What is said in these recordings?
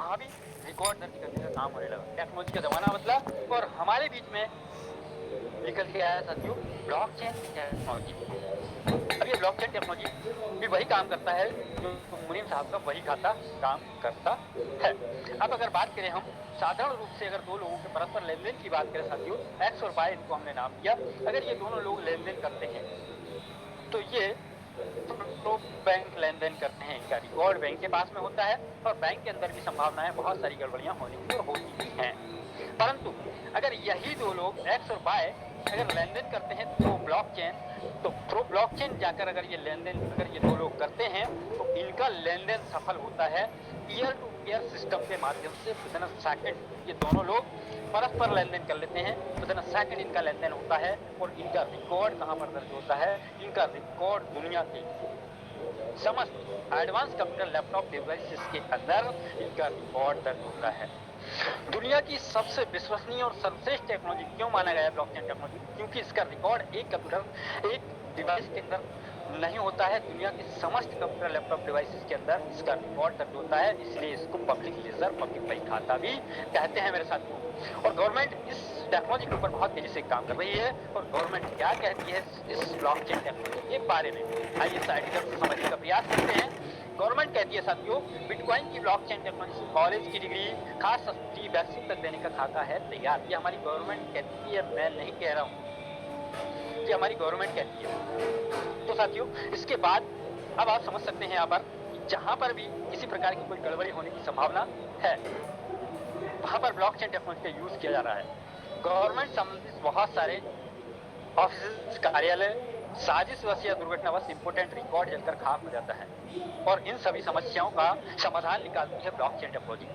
वहाँ भी रिकॉर्ड दर्ज करने का काम होने लगा। टेक्नोलॉजी का जमाना मतलब, और हमारे बीच में निकल के आया साथियों ब्लॉकचेन टेक्नोलॉजी। अब ये ब्लॉकचेन टेक्नोलॉजी भी वही काम करता है जो मुनीम साहब का वही खाता काम करता है। अब अगर बात करें हम साधारण रूप से, अगर दो लोगों के परस्पर लेन देन की बात करें साथियों, एक्स और वाई इनको हमने नाम दिया, अगर ये दोनों लोग लेन देन करते हैं तो ये तो बैंक लेन देन करते हैं, इनका रिकॉर्ड बैंक के पास में होता है और बैंक के अंदर भी संभावनाएं बहुत सारी गड़बड़ियां होने की और होती भी हैं। परंतु अगर यही दो लोग एक्स और वाई अगर लेन देन करते हैं थ्रू ब्लॉकचेन, तो थ्रू ब्लॉकचेन जाकर अगर ये लेन देन अगर ये दो लोग करते हैं तो इनका लेन देन सफल होता है पीयर टू पीयर सिस्टम के माध्यम से। विदिन अ सेकंड ये दोनों लोग परस्पर लेन देन कर लेते हैं, विदिन अ सेकंड इनका लेन देन होता है और इनका रिकॉर्ड कहां पर दर्ज होता है? इनका रिकॉर्ड दुनिया के समस्त एडवांस कंप्यूटर लैपटॉप डिवाइसेस के अंदर इनका रिकॉर्ड दर्ज होता है। दुनिया की सबसे विश्वसनीय और सर्वश्रेष्ठ टेक्नोलॉजी क्यों माना गया है ब्लॉकचेन टेक्नोलॉजी? क्योंकि इसका रिकॉर्ड एक कंप्यूटर एक डिवाइस के अंदर नहीं होता है, दुनिया के समस्त कंप्यूटर लैपटॉप डिवाइसेस के अंदर इसका रिकॉर्ड दर्ज होता है। इसलिए इसको पब्लिक लेजर, पब्लिक बही खाता भी कहते हैं मेरे साथियों। और गवर्नमेंट इस टेक्नोलॉजी के ऊपर बहुत तेजी से काम कर रही है। और गवर्नमेंट क्या कहती है इस ब्लॉकचेन टेक्नोलॉजी के बारे में, आइए इस आर्टिकल से समझने का प्रयास करते हैं। गवर्नमेंट कहती है साथियों, बिटकॉइन की ब्लॉकचेन टेक्नोलॉजी कॉलेज की डिग्री खास सब्सिडी वैक्सीन तक देने का खाता है तैयार। ये हमारी गवर्नमेंट कहती है, मैं नहीं कह रहा हूँ, ये हमारी गवर्नमेंट कहती है। तो साथियों इसके बाद अब आप समझ सकते हैं यहाँ पर जहां पर भी किसी प्रकार की कोई गड़बड़ी होने की संभावना है वहां पर ब्लॉकचेन टेक्नोलॉजी का यूज किया जा रहा है। गवर्नमेंट संबंधित बहुत सारे ऑफिस, कार्यालय, साजिशवश या दुर्घटनावश इंपोर्टेंट रिकॉर्ड जलकर खाक हो जाता है और इन सभी समस्याओं का समाधान निकालती है ब्लॉकचेन टेक्नोलॉजी।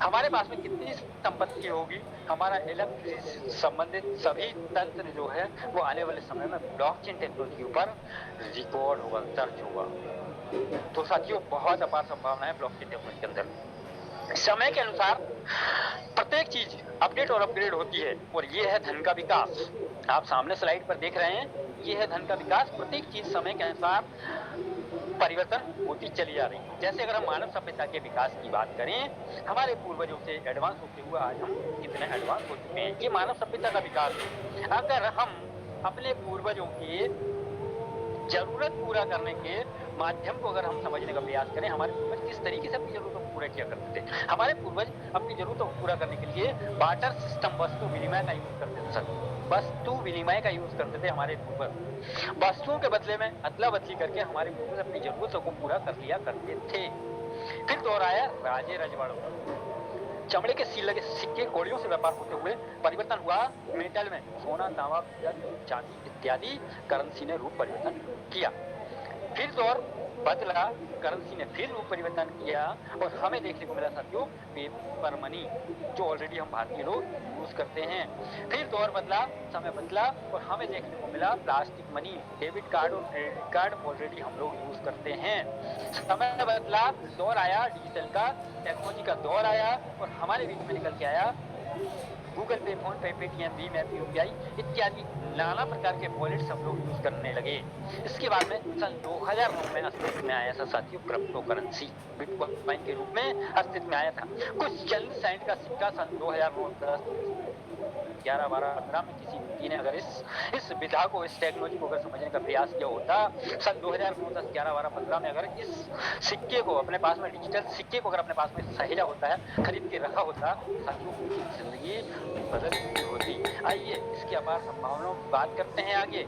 हमारे पास में कितनी संपत्ति होगी, हमारा इलेक्ट्रिसिटी संबंधित सभी तंत्र जो है वो आने वाले समय में ब्लॉकचेन टेक्नोलॉजी के ऊपर रिकॉर्ड होगा, दर्ज होगा। तो साथियों बहुत अपार संभावना है ब्लॉकचेन टेक्नोलॉजी के अंदर। समय के अनुसार प्रत्येक चीज अपडेट और अपग्रेड होती है और ये है धन का विकास। आप सामने स्लाइड पर देख रहे हैं, ये है धन का विकास। प्रत्येक चीज समय के अनुसार परिवर्तन होती चली जा रही है। जैसे अगर हम मानव सभ्यता के विकास की बात करें, हमारे पूर्वजों से एडवांस होते हुए आज हम कितने एडवांस हो चुके हैं, ये मानव सभ्यता का विकास है। अगर हम अपने पूर्वजों की जरूरत पूरा करने के माध्यम को अगर हम समझने का प्रयास करें, हमारे पूर्वज किस तरीके से अपनी जरूरतों को पूरा किया करते थे। हमारे पूर्वज अपनी जरूरतों को पूरा करने के लिए बार्टर सिस्टम, वस्तु विनिमय का यूज करते थे सर, वस्तु विनिमय का यूज करते थे हमारे पूर्वज। वस्तुओं के बदले में अदला बदली करके हमारे पूर्वज अपनी जरूरतों को पूरा कर लिया करते थे। फिर दौर आया राजे रजवाड़ों का। चमड़े के सील लगे सिक्के, कौड़ियों से व्यापार होते हुए परिवर्तन हुआ मेटल में, सोना, तांबा, चांदी इत्यादि करेंसी ने रूप परिवर्तन किया। फिर दौर बदला, करेंसी ने फिर रूप परिवर्तन किया और हमें देखने को मिला साथियों पेपर मनी, जो ऑलरेडी हम भारतीय लोग यूज करते हैं। फिर दौर बदला, समय बदला और हमें देखने को मिला प्लास्टिक मनी, डेबिट कार्ड और क्रेडिट कार्ड ऑलरेडी हम लोग यूज करते हैं। समय बदला, दौर आया डिजिटल का, टेक्नोलॉजी का दौर आया और हमारे बीच में निकल के आया गूगल पे, फोन पे, पेटीएम, भीम ऐप, यूपीआई इत्यादि नाना प्रकार के वॉलेट्स हम लोग यूज करने लगे। इसके बाद में सन 2009 में अस्तित्व में आया था साथियों क्रिप्टो करेंसी, बिटकॉइन के रूप में अस्तित्व में आया था। कुछ चंद सेंट का सिक्का सन 2009, 10, 11, 12, 15 में किसी व्यक्ति ने अगर इस विधा को, इस टेक्नोलॉजी को अगर समझने का प्रयास किया होता, सन 2009, 10, 11, 12, 15 में अगर इस सिक्के को अपने पास में, डिजिटल सिक्के को अगर अपने पास में सहेजा होता है, खरीद के रखा होता, साथियों की जिंदगी बदल चुकी होती। आइए इसकी अपार संभावनाओं की बात करते हैं आगे।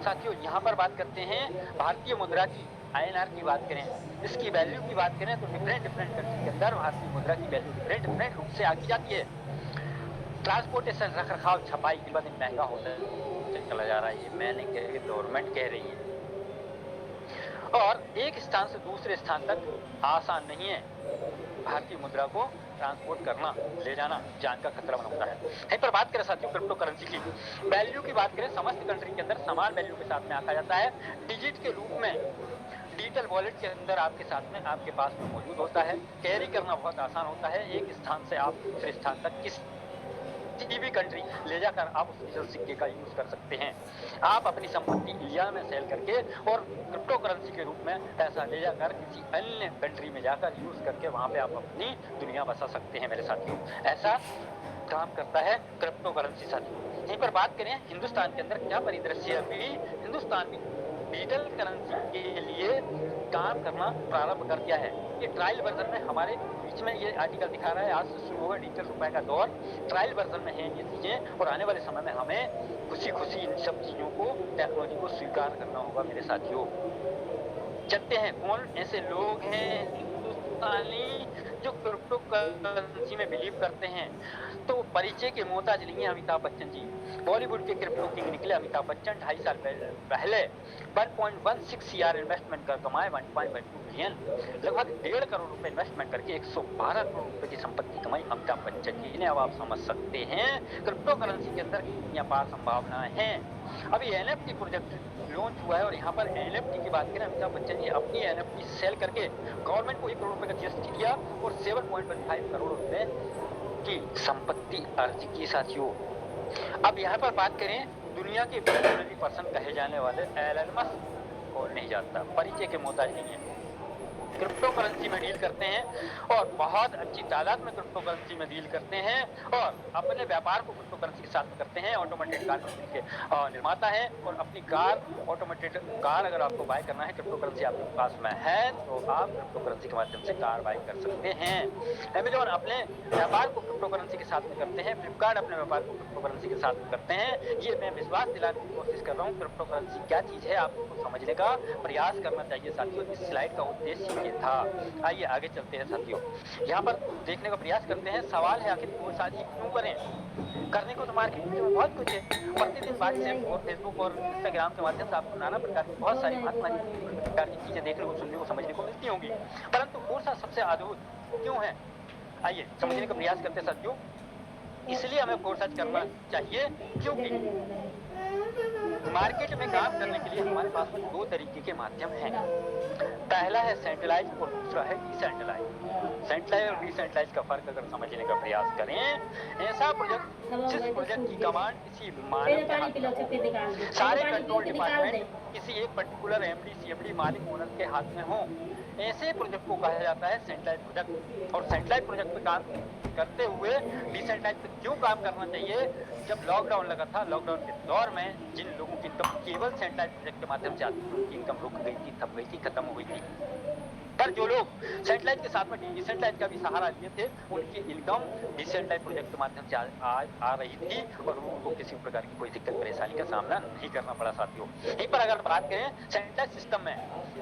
साथियों यहाँ पर बात करते हैं भारतीय मुद्रा की, INR की बात करें, इसकी वैल्यू की बात करें तो डिफरेंट कंट्री के अंदर भारतीय मुद्रा की वैल्यू डिफरेंट रूप से आकी जाती है। ट्रांसपोर्टेशन, रख रखाव, छपाई दिन ब दिन महंगा होता चला जा रहा है। ये मैं नहीं कह रही, गवर्नमेंट कह रही है। और एक स्थान से दूसरे स्थान तक आसान नहीं है भारतीय मुद्रा को ट्रांसपोर्ट करना, ले जाना जान का खतरा बनता है। यहीं पर बात करें साथियों क्रिप्टो करेंसी की वैल्यू की बात करें, समस्त कंट्री के अंदर समान वैल्यू के साथ में आका जाता है। डिजिट के रूप में डिजिटल वॉलेट के अंदर आपके साथ में, आपके पास में मौजूद होता है। कैरी करना बहुत आसान होता है। एक स्थान से आप दूसरे स्थान तक किस किसी भी कंट्री ले जाकर आप उस डिजिटल सिक्के का यूज कर सकते हैं। आप अपनी संपत्ति इंडिया में सेल करके और क्रिप्टो करेंसी के रूप में पैसा ले जाकर किसी अन्य कंट्री में जाकर यूज करके वहां पे आप अपनी दुनिया बसा सकते हैं मेरे साथियों। ऐसा काम करता है क्रिप्टो करेंसी साथियों। यहीं पर बात करें हिंदुस्तान के अंदर क्या परिदृश्य है। अभी हिंदुस्तान भी डिजिटल करेंसी के लिए काम करना प्रारंभ कर दिया है। ये ट्रायल वर्जन में हमारे बीच में ये आर्टिकल दिखा रहा है, आज से शुरू होगा डिजिटल रुपए का दौर। ट्रायल वर्जन में है ये चीजें और आने वाले समय में हमें खुशी खुशी इन सब चीजों को, टेक्नोलॉजी को स्वीकार करना होगा मेरे साथियों। जानते हैं कौन ऐसे लोग हैं हिंदुस्तानी जो क्रिप्टो करेंसी में बिलीव करते हैं? तो परिचय के मोहताज नहीं है अमिताभ बच्चन जी। बॉलीवुड के क्रिप्टो किंग निकले अमिताभ बच्चन 2.5 साल पहले 1.16 CR इन्वेस्टमेंट कर कमाए 1.12 बिलियन, लगभग 1.5 करोड़ रुपए इन्वेस्टमेंट करके 112 करोड़ रुपए की संपत्ति कमाई अमिताभ बच्चन जी ने। अब आप समझ सकते हैं क्रिप्टो करेंसी के अंदर कितनी अपार संभावनाएं हैं। अभी NFT प्रोजेक्ट लॉन्च हुआ है और यहाँ पर NFT की बात करें, अमिताभ बच्चन जी अपनी NFT सेल करके गवर्नमेंट को 1 करोड़ रुपए का GST दिया और 7.15 करोड़ रुपए की संपत्ति अर्ज की साथियों। अब यहाँ पर बात करें दुनिया के विजनरी पर्सन कहे जाने वाले एलन मस्क और नहीं जानता, परिचय के मोहताज नहीं है। क्रिप्टो करेंसी में डील करते हैं और बहुत अच्छी तादाद में क्रिप्टो करेंसी में डील करते हैं और अपने व्यापार को क्रिप्टो करेंसी के साथ करते हैं। ऑटोमेटेड कार के निर्माता है और अपनी कार, ऑटोमेटेड कार अगर आपको बाय करना है, क्रिप्टो करेंसी आपके पास में है तो आप क्रिप्टो करेंसी के माध्यम से कार बाय कर सकते हैं। अमेजॉन अपने व्यापार को क्रिप्टो करेंसी के साथ में करते हैं, फ्लिपकार्ट अपने व्यापार को क्रिप्टो करेंसी के साथ में करते हैं। ये मैं विश्वास दिलाने की कोशिश कर रहा हूँ। क्रिप्टो करेंसी क्या चीज है आपको समझने का प्रयास करना चाहिए साथियों। इस स्लाइड का उद्देश्य ये था। आइए आगे चलते हैं साथियों, यहाँ पर देखने का प्रयास करते हैं। सवाल है आखिर वो शादी क्यों करें? करने को तो मार्केट में बहुत कुछ है। प्रतिदिन व्हाट्सएप और फेसबुक और इंस्टाग्राम के माध्यम से आपको नाना प्रकार की बहुत सारी प्रकार की चीजें देखने को, सुनने को, समझने को मिलती होंगी, परंतु कोर्सा सबसे अद्भुत क्यों है? आइए समझने का प्रयास करते हैं साथियों। इसलिए हमें कोर्स करना चाहिए क्योंकि मार्केट में काम करने के लिए हमारे पास में 2 तरीके के माध्यम हैं। पहला है सेंट्रलाइज और दूसरा है डिसेंट्रलाइज। सेंट्रलाइज और डिसेंट्रलाइज का फर्क अगर समझने का प्रयास करें, ऐसा प्रोजेक्ट जिस प्रोजेक्ट की कमांड किसी मालिक के हाथ में, सारे कंट्रोल डिपार्टमेंट किसी एक पर्टिकुलर MD CMD मालिक ओनर के हाथ में हो, ऐसे प्रोजेक्ट को कहा जाता है सेंट्रलाइज प्रोजेक्ट। और सेंट्रलाइज प्रोजेक्ट पे काम करते हुए डिसेंट्रलाइज पे क्यों काम करना चाहिए? जब लॉकडाउन लगा था, लॉकडाउन के दौर में जिन लोगों की इनकम केवल सेंट्रलाइज प्रोजेक्ट के माध्यम से आती थी, उनकी इनकम रुक गई थी, थक गई थी, खत्म हो गई थी। पर जो लोग सेंट्रलाइज के साथ में डिसेंट्रलाइज का भी सहारा लिए थे, उनकी इनकम डिसेंट्रलाइज प्रोजेक्ट के माध्यम से आ रही थी और उनको किसी प्रकार की कोई दिक्कत परेशानी का सामना नहीं करना पड़ा साथियों। यहीं पर अगर बात करें सेंट्रलाइज सिस्टम में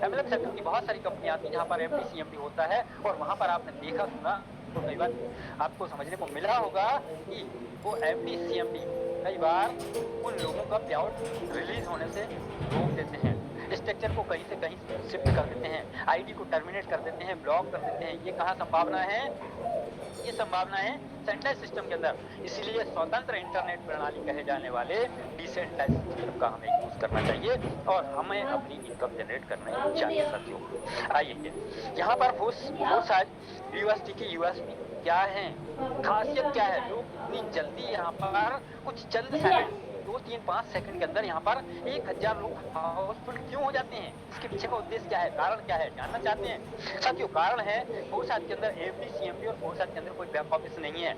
MLM सेक्टर की बहुत सारी कंपनियां आती हैं जहाँ पर MD CMD होता है और वहाँ पर आपने देखा सुना तो कई बार आपको समझने को मिला होगा कि वो MD CMD कई बार उन लोगों का पे आउट रिलीज होने से रोक देते हैं, स्ट्रक्चर को कहीं से कहीं शिफ्ट कर देते हैं, ID को टर्मिनेट कर देते हैं, ब्लॉक कर देते हैं। ये कहाँ संभावना है? ये संभावना है सेंट्रलाइज सिस्टम के अंदर। इसलिए स्वतंत्र इंटरनेट प्रणाली कहे जाने वाले डिसेंट्रलाइज सिस्टम का हमें यूज करना चाहिए और हमें अपनी इनकम जनरेट करना चाहिए साथियों। आइए यहाँ पर यूनिवर्सिटी की USP क्या है, खासियत क्या है? लोग इतनी जल्दी यहाँ पर कुछ चंद सेकंड 2, 3, 5 सेकंड के अंदर यहाँ पर 1000 लोग हाउसफुल क्यों हो जाते हैं? इसके पीछे का उद्देश्य क्या है, कारण क्या है, जानना चाहते हैं साथियों? कारण है फोर्साज के अंदर MD CMD और फोर्साज के अंदर कोई बैक ऑफिस नहीं है।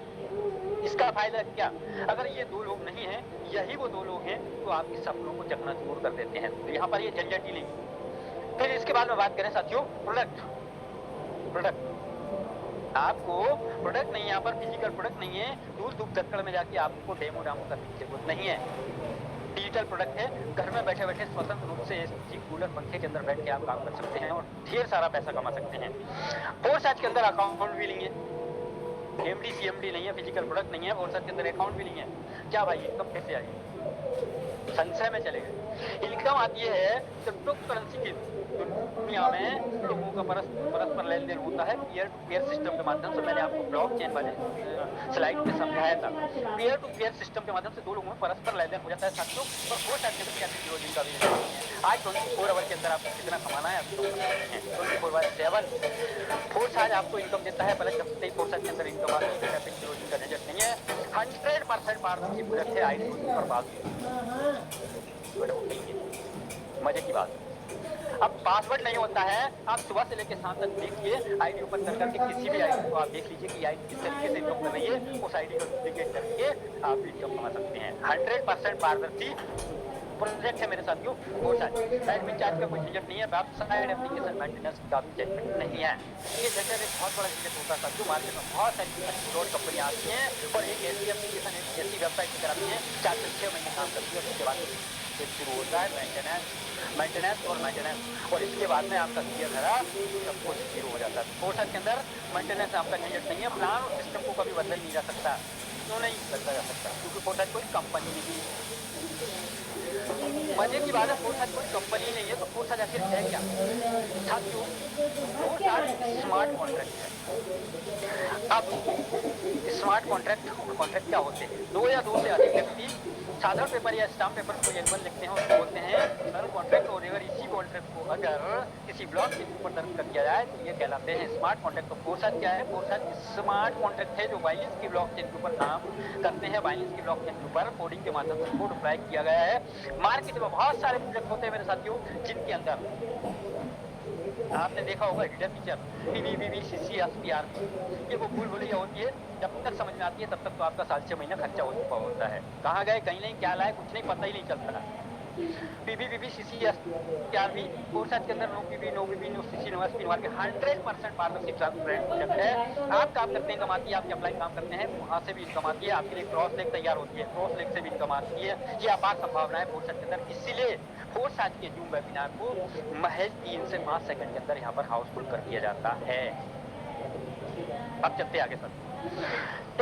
इसका फायदा क्या? अगर ये 2 लोग नहीं हैं, यही वो 2 लोग हैं तो आपके सपनों को चकनाचूर कर देते हैं। तो यहाँ पर ये झंझट ही नहीं। फिर इसके बाद में बात करें साथियों प्रोडक्ट। आपको प्रोडक्ट नहीं, यहाँ पर फिजिकल प्रोडक्ट नहीं है, दूर दक्कड़ में जाके आपको डेमो करने की जरूरत नहीं है। डिजिटल प्रोडक्ट है, घर में बैठे बैठे स्वतंत्र रूप से AC कूलर पंखे के अंदर बैठ के आप काम कर सकते हैं और ढेर सारा पैसा कमा सकते हैं। फोर्साज के अंदर अकाउंट भी नहीं है, MD CMD नहीं है, फिजिकल प्रोडक्ट नहीं है, फोर्साज के अंदर अकाउंट भी नहीं है। क्या भाई इनकम कैसे आई? संशय में चले गए। इनकम आती है जब क्रिप्टो करेंसी की दुनिया में लोगों का परस्पर लेन देन होता है पीयर टू पीयर सिस्टम के माध्यम से। मैंने आपको ब्लॉकचेन वाले स्लाइड में समझाया था, पीयर टू पीयर सिस्टम के माध्यम से दो लोगों में परस्पर लेन देन हो जाता है साथियों। और वो शायद किसी दिन का भी नहीं है। आज 24 आवर के अंदर आपको कितना कमाना है आपको 24/7 फोर्स आज आपको इनकम देता है। पहले जब से फोर्स के अंदर इनकम आती है का रिजल्ट नहीं है। 100% पारदर्शी प्रोजेक्ट है आईडी पर बात मजे की बात। अब पासवर्ड नहीं होता है, आप सुबह से लेकर शाम तक देखिए आईडी ओपन कर करके किसी भी आईडी को आप देख लीजिए कि आईडी किस तरीके से इनकम कर रही है, उस आईडी को डुप्लीकेट करके आप इनकम कमा सकते हैं। 100% पारदर्शी प्रोजेक्ट है मेरे साथियों। और एडमिन चार्ज का कोई झंझट नहीं है, वेबसाइट एप्लीकेशन मेंटेनेंस का भी झंझट नहीं है। ये जैसे एक बहुत बड़ा झंझट होता है साथियों। मार्केट में बहुत सारी कंपनियां आती हैं और एक ऐसी एप्लीकेशन ऐसी वेबसाइट की कराती है 4 से 6 महीने काम करती है और उसके बाद शुरू होता है मेंटेनेंस और इसके बाद में आपका क्लियर धरा सब कुछ शुरू हो जाता है। फोर्स के अंदर मेंटेनेंस आपका झंझट नहीं है। प्लान और सिस्टम को कभी बदल नहीं जा सकता, क्यों नहीं बदला जा सकता, क्योंकि फोर्स कोई कंपनी नहीं है। मजे की बात है, फोर्स कोई कंपनी नहीं है तो फोर्स आखिर है क्या साथियों? फोर्स स्मार्ट कॉन्ट्रैक्ट है। अब स्मार्ट कॉन्ट्रैक्ट क्या होते हैं? 2 या 2 से अधिक व्यक्ति साधारण पेपर या स्टाम्प पेपर को एनिमल लिखते हैं और बोलते हैं सरल कॉन्ट्रैक्ट। और अगर इसी कॉन्ट्रैक्ट को अगर किसी ब्लॉक के ऊपर दर्ज कर दिया जाए तो ये कहलाते हैं स्मार्ट कॉन्ट्रैक्ट। तो फोर्स क्या है? फोर्स स्मार्ट कॉन्ट्रैक्ट है जो बाइनेंस की ब्लॉकचेन के ऊपर काम करते हैं। बाइनेंस की ब्लॉकचेन के ऊपर कोडिंग के माध्यम से कोड अप्लाई किया गया है। मार्केट में बहुत सारे प्रोजेक्ट होते हैं मेरे साथियों जिनके अंदर आपने देखा होगा हिडन फीचर PBBCCSPR ये वो भूल भुलैया होती है। जब तक समझ में आती है तब तक तो आपका 6 महीना खर्चा हो चुका होता है। कहाँ गए कहीं नहीं, क्या लाए कुछ नहीं, पता ही नहीं चलता। PBBCCSPR भी फोर्स के अंदर no PB no BB no CC no SP के 100% पारदर्शी ट्रांसपेरेंट प्रोजेक्ट है। आप काम करते हैं इनकम आती है, आपके अप्लाई काम करते हैं वहाँ से भी इनकम आती है। आपके लिए क्रॉस लेग तैयार होती है, क्रॉस लेग से भी इनकम आती है। ये अपार संभावना है फोर्स के अंदर। इसीलिए फोर्स आज के जूम वेबिनार को महज 3 से 5 सेकंड के अंदर यहाँ पर हाउसफुल कर दिया जाता है। अब चलते आगे सर।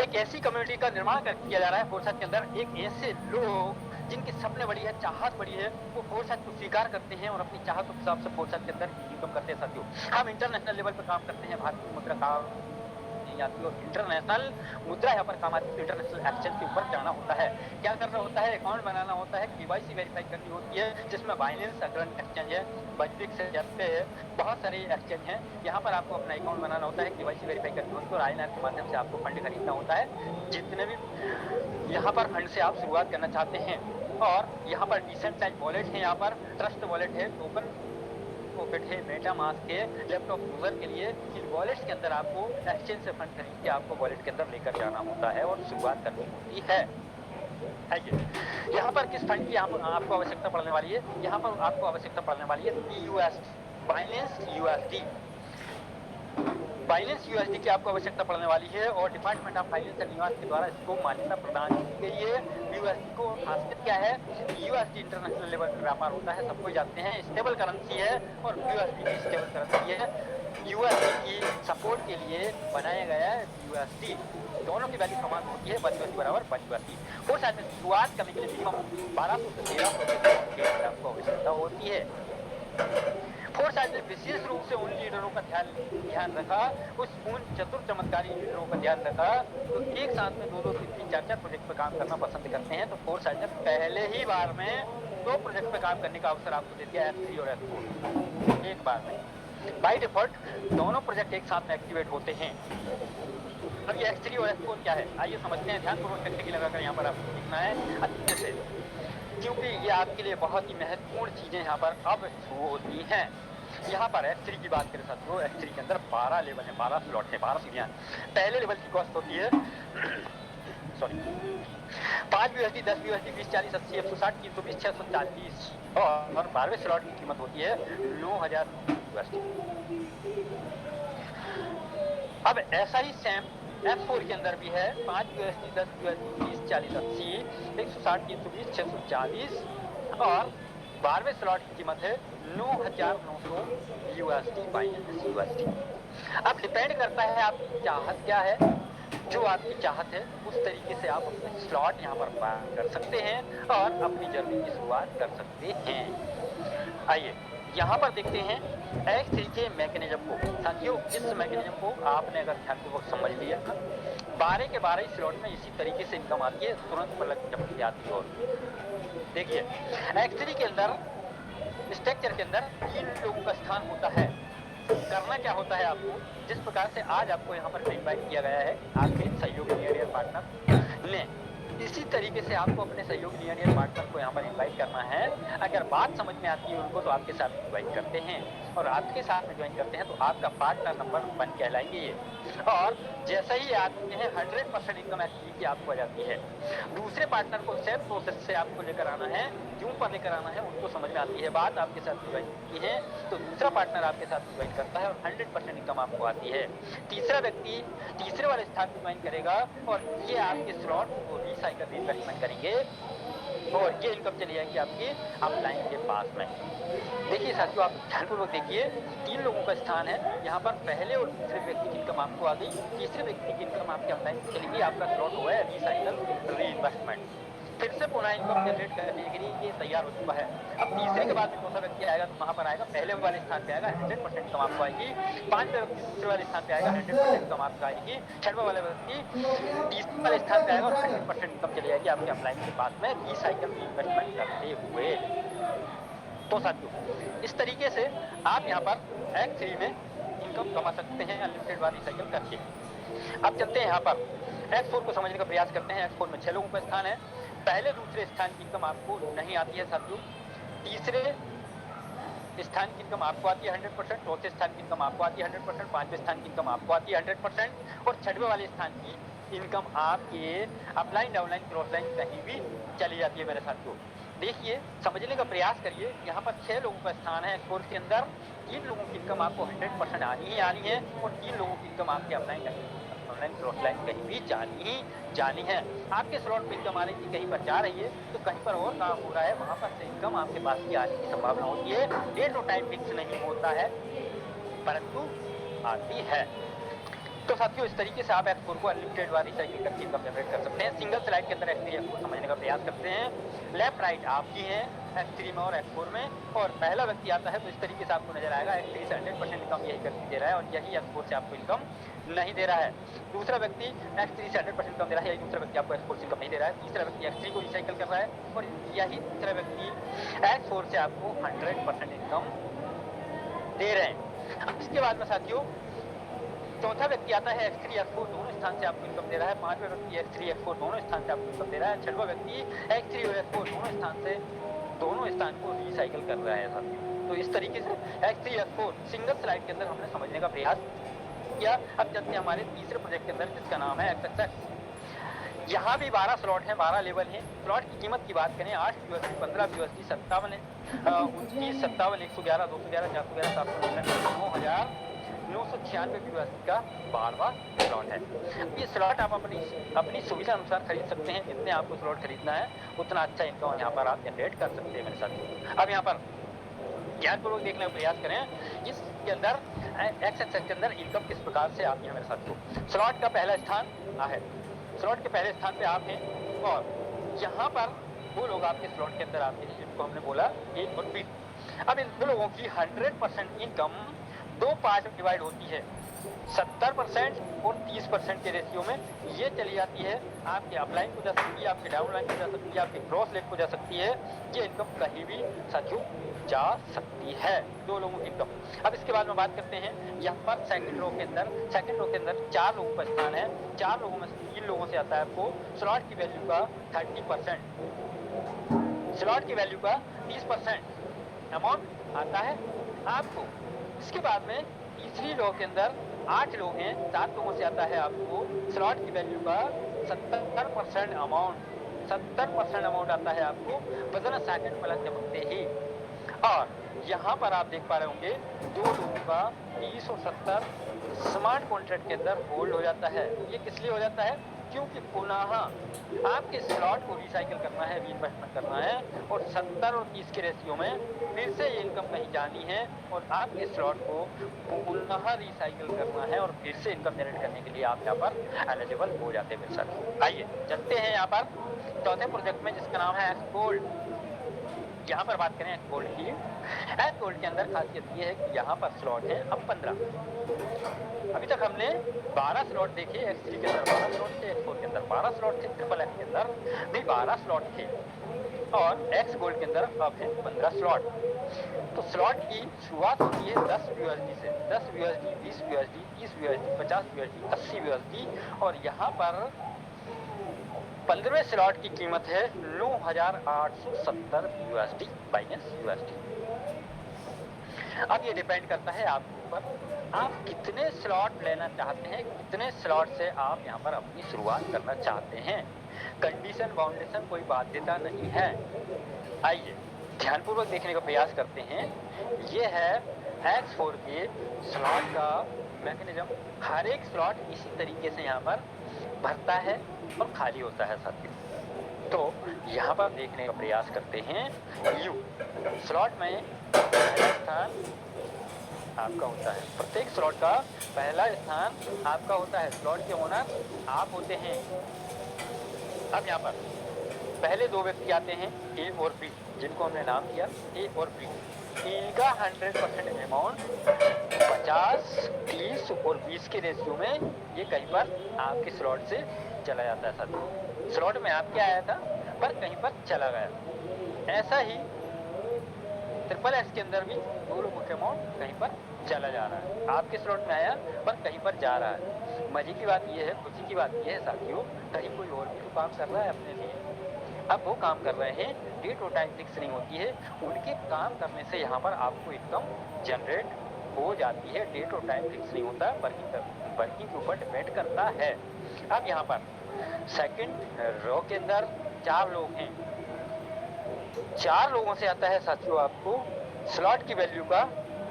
एक ऐसी कम्युनिटी का निर्माण कर किया जा रहा है फोर्स के अंदर। एक ऐसे लोग जिनके सपने बड़ी है, चाहत बड़ी है, वो फोर्स को स्वीकार करते हैं और अपनी चाहत के हिसाब से फोर्स के अंदर इनकम करते हैं साथियों। हम इंटरनेशनल लेवल पर काम करते हैं। भारतीय मुद्रा का आती है और इंटरनेशनल मुद्रा यहाँ पर काम आती है। इंटरनेशनल एक्सचेंज के ऊपर जाना होता है, क्या करना होता है? अकाउंट बनाना होता है, KYC वेरीफाई करनी होती है, जिसमें बाइनेंस अग्रणी एक्सचेंज है, बाइबिक्स है, जैसे है, बहुत सारे एक्सचेंज हैं। यहाँ पर आपको अपना अकाउंट बनाना होता है, KYC वेरीफाई करनी होती है और INR के माध्यम से आपको फंड खरीदना होता है। जितने भी यहाँ पर फंड से आप शुरुआत करना चाहते हैं और यहाँ पर डिसेंट्रलाइज्ड वॉलेट है, यहाँ पर ट्रस्ट वॉलेट है, टोकन पॉकेट है, मेटामास्क है लैपटॉप यूजर के लिए। इन वॉलेट्स के अंदर आपको एक्सचेंज से फंड खरीद के आपको वॉलेट के अंदर लेकर जाना होता है और शुरुआत करनी होती है। यहाँ पर किस फंड की आपको आवश्यकता पड़ने वाली है? यहाँ पर आपको आवश्यकता पड़ने वाली है बाइनेंस USD की आपको आवश्यकता पड़ने वाली है और डिपार्टमेंट ऑफ फाइनेंस एंड निवास के द्वारा इसको मान्यता प्रदान की गई है। USD को खासियत क्या है? USD इंटरनेशनल लेवल पर व्यापार होता है, सबको जानते हैं, स्टेबल करेंसी है और USD भी स्टेबल करेंसी है। USD की सपोर्ट के लिए बनाया गया है USD। दोनों की वैल्यू समान होती है, 1 USD बराबर 1 USD। हो सकता है शुरुआत करने के लिए मिनिमम 1200 से 1300 के आपको आवश्यकता होती है। फोर्स आज ने विशेष रूप से उन लीडरों का ध्यान रखा, उन चतुर चमत्कारी लीडरों का ध्यान रखा तो एक साथ में 2-2, 3-3, 4-4 प्रोजेक्ट पे काम करना पसंद करते हैं। तो फोर्स आज ने पहले ही बार में 2 प्रोजेक्ट पे काम करने का अवसर आपको दे दिया, F3 और F4 एक बार में। बाय डिफॉल्ट दोनों प्रोजेक्ट एक साथ में एक्टिवेट होते हैं। अब ये F3 और F4 क्या है आइए समझते हैं। ध्यानपूर्वक टेक्निक लगाकर यहाँ पर आपको लिखना है अच्छे से, क्योंकि ये आपके लिए बहुत ही महत्वपूर्ण चीजें यहाँ पर अब शुरू होती हैं। यहाँ पर F3 की बात करें साथियों, F3 के अंदर 12 लेवल है, 12 स्लॉट है, 12 सीढ़ियाँ। पहले लेवल की कॉस्ट होती है 5 USD, 10 USD, 20, 40, 80, 160, 320, 640 और 12वें स्लॉट की कीमत होती है 9000 USD। अब ऐसा ही सेम F4 के अंदर भी है 5 USD, 10 USD, 20, 40, 80, 160, 320, 640 और 12वें स्लॉट की कीमत है 9900 USD बाइनेंस USD। अब डिपेंड करता है आपकी चाहत क्या है, जो आपकी चाहत है उस तरीके से आप अपने स्लॉट यहाँ पर पार कर सकते हैं और अपनी जर्नी की शुरुआत कर सकते हैं। आइए यहाँ पर देखते हैं X3 के मैकेनिज्म को। साथियों, इस मैकेनिज्म को आपने अगर ध्यानपूर्वक समझ लिया, 12 के 12 स्लॉट में इसी तरीके से इनकम आती है, तुरंत पलक झपकती आती है। और देखिए X3 के अंदर स्ट्रक्चर के अंदर 3 लोगों का स्थान होता है। करना क्या होता है आपको, जिस प्रकार से आज आपको यहाँ पर इनवाइट किया गया है आपके सहयोगी नियर पार्टनर ने, इसी तरीके से आपको अपने सहयोगी नियर पार्टनर को यहाँ पर इनवाइट करना है। अगर बात समझ में आती है उनको तो आपके साथ इनवाइट करते हैं, और आपके साथ में ज्वाइन करते हैं तो आपका पार्टनर नंबर 1 कहलाएंगे ये। और जैसे ही आते हैं 100% इनकम एक्टिविटी आपको आ जाती है। दूसरे पार्टनर को सेम प्रोसेस से आपको लेकर आना है, क्यों पर लेकर आना है उनको समझ में आती है बात, आपके साथ ज्वाइन की है तो दूसरा पार्टनर आपके साथ ज्वाइन करता है और 100% इनकम आपको आती है। तीसरा व्यक्ति तीसरे वाले स्थान पर ज्वाइन करेगा और ये आपके स्लॉट को रिसाइकल इन्वेस्टमेंट करेंगे और ये इनकम चली जाएगी आपकी अपलाइन के पास में। देखिए साथियों, आप ध्यानपूर्वक देखिए, 3 लोगों का स्थान है यहाँ पर। पहले और दूसरे व्यक्ति की इनकम आपको आ गई, तीसरे व्यक्ति की इनकम आपके अपलाइन में चलेगी। आपका स्लॉट हुआ है रिसाइकल री इन्वेस्टमेंट, फिर से पुनः इनकम जनरेट करने के लिए ये तैयार हो चुका है। अब तीसरे के बाद में चौथा व्यक्ति आएगा तो वहाँ पर आएगा, पहले वाले स्थान पे आएगा 100% इनकम आपको आएगी। 5वें व्यक्ति दूसरे वाले स्थान पे आएगा, 100% इनकम आपको आएगी। 6वें वाले व्यक्ति तीसरे वाले स्थान पे आएगा और 100% इनकम चली जाएगी आपके अपलाइन के पास में रिसाइकल इन्वेस्टमेंट करते हुए। तो साथियों, इस तरीके से आप यहाँ पर X3 में इनकम कमा सकते हैं अनलिमिटेड बार रिसाइकल करके। अब चलते हैं यहाँ पर X4 को समझने का प्रयास करते हैं। X4 में 6 लोगों का स्थान है। पहले दूसरे स्थान की इनकम आपको नहीं आती है साथियों, तीसरे स्थान की इनकम आपको आती है 100%, चौथे स्थान की इनकम आपको आती है 100%, 5वें स्थान की इनकम आपको आती है 100% और 6वें वाले स्थान की इनकम आपके अपलाइन डाउनलाइन क्रॉस लाइन कहीं भी चली जाती है मेरे साथियों। देखिए, समझने का प्रयास करिए, यहाँ पर 6 लोगों का स्थान है X4 के अंदर। 3 लोगों की इनकम आपको 100% आनी ही आनी है और 3 लोगों की इनकम आपके अपलाइन क्रॉस लाइन कहीं भी जानी है। आपके स्लॉट पे इनकम आ रही थी, कहीं पर जा रही है तो कहीं पर और काम हो रहा है, वहां पर से इनकम आपके पास की आने की संभावना होती है। डेट और टाइम फिक्स नहीं होता है परंतु आती है। तो साथियों, इस तरीके से आप X4 को अनलिमिटेड बार रिसाइकिल करके इनकम जनरेट कर सकते हैं। सिंगल स्लाइड के अंदर X3 X4 समझने का प्रयास करते हैं। लेफ्ट राइट आपकी है X3 में और X4 में, और पहला व्यक्ति आता है तो इस तरीके से आपको नजर आएगा X3 से 100% इनकम यही करके दे रहा है और यही X4 से आपको इनकम नहीं दे रहा है। दूसरा व्यक्ति X3 से 100% इनकम दे रहा है, यही दूसरा व्यक्ति आपको X4 से इनकम नहीं दे रहा है। तीसरा व्यक्ति X3 को रिसाइकिल कर रहा है और यही तीसरा व्यक्ति X4 से आपको 100% इनकम दे रहे हैं। अब इसके बाद में साथियों, चौथा व्यक्ति आता है X3 X4 दोनों स्थान से आपको इनकम दे रहा है। 5वें व्यक्ति X3 X4 दोनों स्थान से आपको इनकम दे रहा है। 6वां व्यक्ति X3 और X4 दोनों स्थान को रिसाइकिल कर रहा है साथियों। तो इस तरीके से X3 X4 सिंगल स्लाइड के अंदर हमने समझने का प्रयास किया। अब चलते हैं हमारे तीसरे प्रोजेक्ट के अंदर जिसका नाम है XXX। यहाँ भी 12 स्लॉट हैं, 12 लेवल हैं। स्लॉट की कीमत की बात करें 8 USD, 15 USD, 57 29, 57, 111, 211, 411, 799, 996 USD का 12वां स्लॉट है। ये स्लॉट आप अपनी सुविधा अनुसार खरीद सकते हैं। जितने आपको स्लॉट खरीदना है उतना अच्छा इनकम यहाँ पर आप जनरेट कर सकते हैं मेरे साथ। अब यहाँ पर ध्यानपूर्वक देखने का प्रयास करें, इसके अंदर XXX के अंदर इनकम किस प्रकार से आती है मेरे साथियों। स्लॉट का पहला स्थान है, स्लॉट के पहले स्थान पे आप हैं और यहाँ पर वो लोग आपके स्लॉट के अंदर आते हैं जिनको हमने बोला A और B। अब इन दो लोगों की 100% इनकम 2 पार्ट में डिवाइड होती है, 70% और 30% के रेशियो में ये चली जाती है। आपके अपलाइन को जा सकती है, आपके डाउनलाइन को जा सकती है, आपके क्रॉस लेग को जा सकती है। ये इनकम कहीं भी साथियों जा सकती है, 2 लोगों की इनकम। अब इसके बाद में बात करते हैं यहाँ पर सेकंड रो के अंदर 4 लोगों का स्थान है। 4 लोगों में 3 लोगों से आता है आपको स्लॉट की वैल्यू का 30%, स्लॉट की वैल्यू का 30% अमाउंट आता है आपको। इसके बाद में तीसरी रो के अंदर 8 लोग हैं, 7 लोगों से आता है आपको स्लॉट की वैल्यू का 70% अमाउंट आता है आपको बदला सेकंड पलक झपकते ही। और यहाँ पर आप देख पा रहे होंगे 2 लोगों का 30 और 70 स्मार्ट कॉन्ट्रैक्ट के अंदर होल्ड हो जाता है। ये किस लिए हो जाता है, क्योंकि पुनः आपके स्लॉट को रिसाइकिल करना है, रीइन्वेस्टमेंट करना है और 70 और 30 के रेशियो में फिर से ये इनकम कहीं जानी है और आपके स्लॉट को पुनः रिसाइकिल करना है और फिर से इनकम जनरेट करने के लिए आप यहाँ पर एलिजिबल हो जाते हैं मेरे साथ। आइए चलते हैं यहाँ पर चौथे प्रोजेक्ट में जिसका नाम है एक्स गोल्ड। यहाँ पर बात करें एक्स गोल्ड की, एक्स गोल्ड के अंदर खासियत ये है कि यहाँ पर स्लॉट है अब 15। अभी तक हमने 12 स्लॉट देखे, एक्स3 के अंदर 12 स्लॉट थे, एक्स4 के अंदर 12 स्लॉट थे, ट्रिपल एक्स के अंदर भी 12 स्लॉट थे और एक्स गोल्ड के अंदर अब है 15 स्लॉट। तो स्लॉट की शुरुआत होती है 10 USD से, 10 USD, 20 USD, 30 USD, 50 USD, 80 USD और यहाँ पर 15वें स्लॉट की कीमत है 9,870 USD बाइनेंस USD। अब ये डिपेंड करता है आपके ऊपर, आप कितने स्लॉट लेना चाहते हैं, कितने स्लॉट से आप यहाँ पर अपनी शुरुआत करना चाहते हैं। कंडीशन बाउंडेशन कोई बाध्यता नहीं है। आइए ध्यानपूर्वक देखने का प्रयास करते हैं। ये है X4 के स्लॉट का मैकेनिज्म। हर एक स्लॉट इसी तरीके से यहाँ पर भरता है और खाली होता है साथियों। तो यहाँ पर देखने का प्रयास करते हैं। यू स्लॉट में पहला स्थान आपका होता है, प्रत्येक स्लॉट का पहला स्थान आपका होता है, स्लॉट के ओनर आप होते हैं। अब यहाँ पर पहले दो व्यक्ति आते हैं ए और बी, जिनको हमने नाम दिया ए और बी। इनका 100% अमाउंट 50, 30 और 20 के रेशियो में ये कहीं पर आपके स्लॉट से चला जाता है साथियों। स्लॉट में आपके आया था पर कहीं पर चला गया। ऐसा ही ट्रिपल एक्स के अंदर भी दो लोगों के अमाउंट कहीं पर चला जा रहा है, आपके स्लॉट में आया पर कहीं पर जा रहा है। मजे की बात यह है, खुशी की बात यह है साथियों, कहीं कोई और भी तो काम कर रहा है अपने लिए। अब वो काम कर रहे हैं, डेट और टाइम फिक्स नहीं होती है, उनके काम करने से यहाँ पर आपको इनकम जनरेट हो जाती है। डेट और टाइम फिक्स नहीं होता, वर्किंग के ऊपर डिपेंड करता है। अब यहाँ पर सेकंड रो के अंदर 4 लोग हैं, 4 लोगों से आता है साथियों आपको स्लॉट की वैल्यू का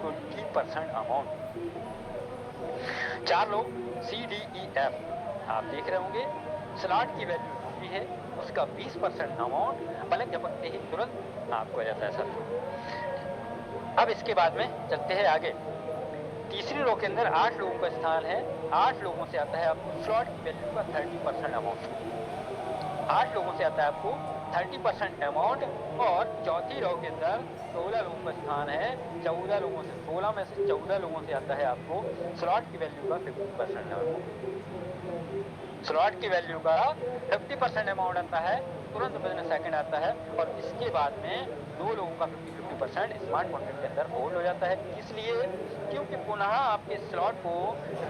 20% अमाउंट। 4 लोग CDEF आप देख रहे होंगे, स्लॉट की वैल्यू भी है, उसका 20% अमाउंट पलक झपकते ही तुरंत आपको आ जाता है साथियों। अब इसके बाद में चलते हैं आगे। तीसरी रो के अंदर 8 लोगों का स्थान है, 8 लोगों से आता है आपको स्लॉट की वैल्यू का 30% अमाउंट। 8 लोगों से आता है आपको 30% अमाउंट और चौथी रो के अंदर 16 लोगों का स्थान है, 14 लोगों से 16 में से 14 लोगों से आता है आपको स्लॉट की वैल्यू का 50% अमाउंट। स्लॉट की वैल्यू का 50% अमाउंट आता है, तुरंत बिजनेस सेकंड आता है और इसके बाद में 2 लोगों का 50% स्मार्ट कॉन्ट्रैक्ट के अंदर होल्ड हो जाता है। इसलिए क्योंकि पुनः आपके स्लॉट को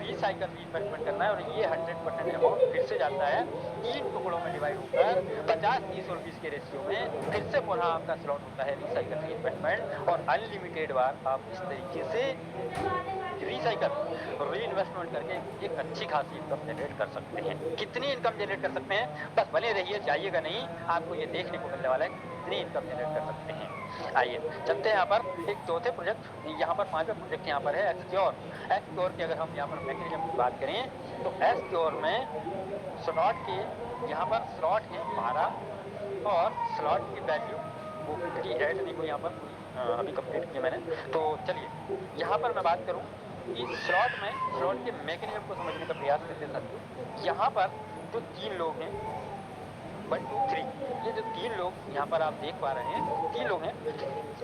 रिसाइकल रीइन्वेस्टमेंट करना है और ये 100% अमाउंट फिर से जाता है 3 टुकड़ों में डिवाइड होकर 50, 30 और 20 के रेशियो में फिर से पुनः आपका स्लॉट होता है रिसाइकल रीइन्वेस्टमेंट और अनलिमिटेड बार आप इस तरीके से रिसाइकल रीइन्वेस्टमेंट करके एक अच्छी खासी इनकम जनरेट कर सकते हैं। कितनी इनकम जनरेट कर सकते हैं, बस बने रहिए, जाइएगा नहीं, आपको ये देखने को मिलने वाला है कितनी इनकम जनरेट कर सकते हैं। आइए चलते हैं यहाँ पर एक चौथे प्रोजेक्ट, यहाँ पर 5वां प्रोजेक्ट यहाँ पर है एक्सक्योर। एक्सक्योर की अगर हम यहाँ पर मैकेनिज्म की बात करें तो एक्सक्योर में स्लॉट के यहाँ पर स्लॉट है 12 और स्लॉट की वैल्यू वो 50 ऐड देखो यहाँ पर अभी कंप्लीट किया मैंने। तो चलिए यहाँ पर मैं बात करूँ कि स्लॉट में स्लॉट के मैकेनिज्म को समझने का प्रयास करते हैं साथियों। यहाँ पर जो 3 लोग हैं 1, 2, 3, ये जो 3 लोग यहाँ पर आप देख पा रहे हैं 3 लोग हैं,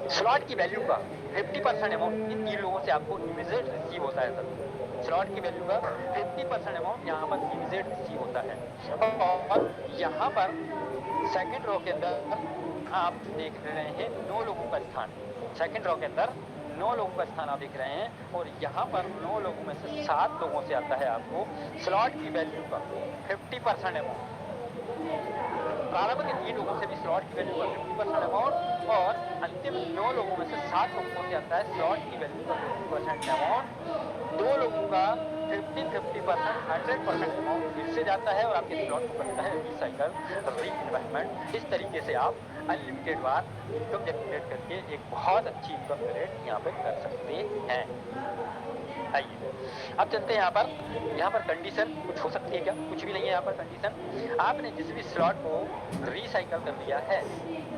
स्लॉट की वैल्यू का 50% अमाउंट इन 3 लोगों से आपको इमीडिएट रिसीव होता है सर। स्लॉट की वैल्यू का 50% अमाउंट यहाँ पर इमीडिएट रिसीव होता है। और यहाँ पर सेकंड रो के अंदर आप देख रहे हैं 9 लोगों का स्थान, सेकंड रो के अंदर 9 लोगों का स्थान आप देख रहे हैं और यहाँ पर 9 लोगों में से 7 लोगों से आता है आपको स्लॉट की वैल्यू का 50% अमाउंट। प्रारंभ के 3 लोगों से भी स्लॉट की वैल्यू का 50% अमाउंट और अंतिम 9 लोगों में से 7 लोगों से आता है स्लॉट की वैल्यू का 50% अमाउंट। 2 लोगों का 50% 100% अमाउंट फिर से जाता है और आपके स्लॉट को बनता है रिसाइकल रीइन्वेस्टमेंट। इस तरीके से आप अनलिमिटेड बार इनकम जनरेट करके एक बहुत अच्छी इनकम जनरेट यहाँ पे कर सकते हैं। आइए अब चलते हैं यहाँ पर कंडीशन कुछ हो सकती है क्या? कुछ भी नहीं है यहाँ पर कंडीशन। आपने जिस भी स्लॉट को रिसाइकल कर लिया है,